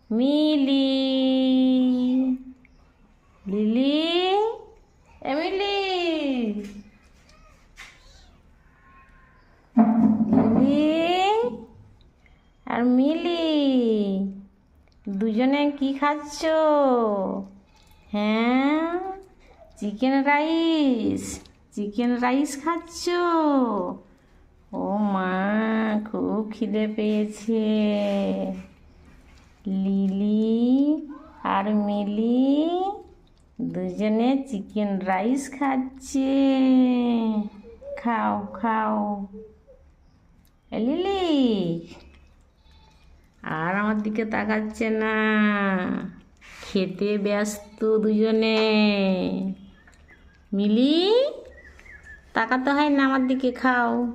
মিলি lily Emily lily আর মিলি দুজনে কি খাচ্ছ? হ্যাঁ, চিকেন রাইস খাচ্ছ? ও মা, খুব খিদে পেয়েছে। লিলি আর মিলি দুজনে চিকেন রাইস খাচ্ছে। খাও খাও। লিলি আর আমার দিকে তাকাচ্ছে না, খেতে ব্যস্ত দুজনে। মিলি, তাকাতে হয় না আমার দিকে, খাও।